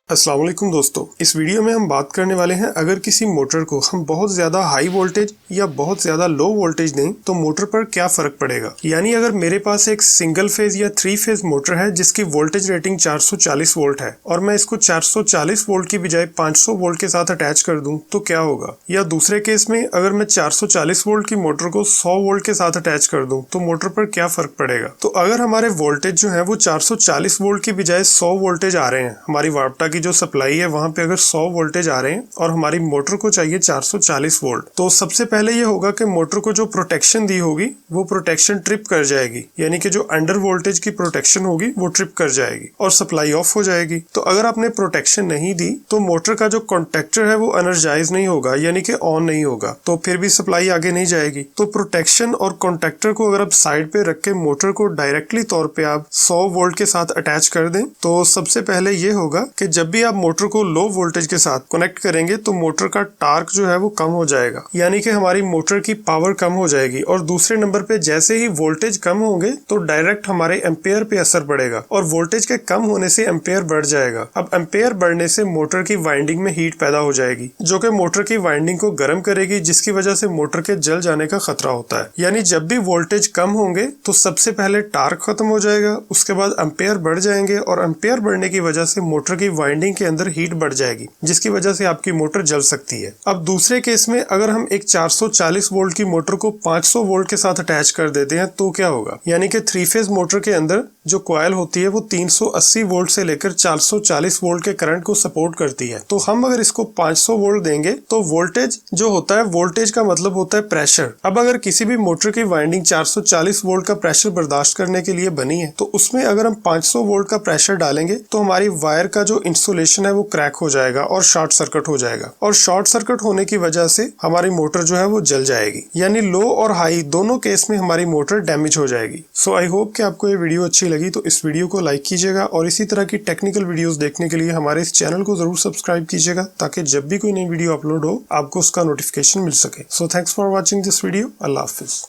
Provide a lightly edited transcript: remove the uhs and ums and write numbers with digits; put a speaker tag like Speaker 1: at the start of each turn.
Speaker 1: अस्सलाम वालेकुम दोस्तों, इस वीडियो में हम बात करने वाले हैं अगर किसी मोटर को हम बहुत ज्यादा हाई वोल्टेज या बहुत ज्यादा लो वोल्टेज दें तो मोटर पर क्या फर्क पड़ेगा। यानी अगर मेरे पास एक सिंगल फेज या 3 फेज मोटर है जिसकी वोल्टेज रेटिंग 440 वोल्ट है और मैं इसको 440 वोल्ट की बजाय 500 वोल्ट के साथ अटैच कर दूं तो क्या होगा। या दूसरे केस में अगर मैं 440 वोल्ट की मोटर को 100 वोल्ट के साथ अटैच कर दूं तो मोटर पर क्या फर्क पड़ेगा। तो अगर हमारे वोल्टेज जो है वो 440 वोल्ट की बजाय 100 वोल्टेज आ रहे हैं, हमारी वापटा की जो सप्लाई है वहां पे अगर 100 वोल्टेज आ रहे हैं और हमारी मोटर को चाहिए 440 वोल्ट, तो सबसे पहले ये होगा कि मोटर को जो प्रोटेक्शन दी होगी वो प्रोटेक्शन ट्रिप कर जाएगी, यानी कि जो अंडर वोल्टेज की प्रोटेक्शन होगी वो ट्रिप कर जाएगी और सप्लाई ऑफ हो जाएगी। तो अगर आपने प्रोटेक्शन नहीं दी तो मोटर का जो कॉन्टेक्टर है वो एनर्जाइज नहीं होगा, यानी कि ऑन नहीं होगा, तो फिर भी सप्लाई आगे नहीं जाएगी। तो प्रोटेक्शन और कॉन्टेक्टर को अगर आप साइड पे रख के मोटर को डायरेक्टली तौर पे आप 100 वोल्ट के साथ अटैच कर दें तो सबसे पहले ये होगा कि जब भी आप मोटर को लो वोल्टेज के साथ कनेक्ट करेंगे तो मोटर का टार्क जो है वो कम हो जाएगा, यानी कि हमारी मोटर की पावर कम हो जाएगी। और दूसरे नंबर पे जैसे ही वोल्टेज कम होंगे तो डायरेक्ट हमारे एम्पेयर पे असर पड़ेगा और वोल्टेज के कम होने से एम्पेयर बढ़ जाएगा। अब एम्पेयर बढ़ने से मोटर की वाइंडिंग में हीट पैदा हो जाएगी जो कि मोटर की वाइंडिंग को गर्म करेगी, जिसकी वजह से मोटर के जल जाने का खतरा होता है। यानी जब भी वोल्टेज कम होंगे तो सबसे पहले टार्क खत्म हो जाएगा, उसके बाद एम्पेयर बढ़ जाएंगे और एम्पेयर बढ़ने की वजह से मोटर की वाइंडिंग के अंदर हीट बढ़ जाएगी, जिसकी वजह से आपकी मोटर जल सकती है। अब दूसरे केस में अगर हम एक 440 वोल्ट की मोटर को 500 वोल्ट के साथ अटैच कर देते हैं तो क्या होगा। यानी कि 3 फेज मोटर के अंदर जो कॉइल होती है वो 380 वोल्ट से लेकर 440 वोल्ट के करंट को सपोर्ट करती है। तो हम अगर इसको 500 वोल्ट देंगे तो वोल्टेज जो होता है, वोल्टेज का मतलब होता है प्रेशर। अब अगर किसी भी मोटर की वाइंडिंग 440 वोल्ट का प्रेशर बर्दाश्त करने के लिए बनी है तो उसमें अगर हम 500 वोल्ट का प्रेशर डालेंगे तो हमारी वायर का जो इंसुलेशन है वो क्रैक हो जाएगा और शॉर्ट सर्किट हो जाएगा, और शॉर्ट सर्किट होने की वजह से हमारी मोटर जो है वो जल जाएगी। यानी लो और हाई दोनों केस में हमारी मोटर डैमेज हो जाएगी। सो आई होप कि आपको ये वीडियो अच्छी लगी तो इस वीडियो को लाइक कीजिएगा और इसी तरह की टेक्निकल वीडियोस देखने के लिए हमारे इस चैनल को जरूर सब्सक्राइब कीजिएगा ताकि जब भी कोई नई वीडियो अपलोड हो आपको उसका नोटिफिकेशन मिल सके। So thanks for watching this video. Allah Hafiz.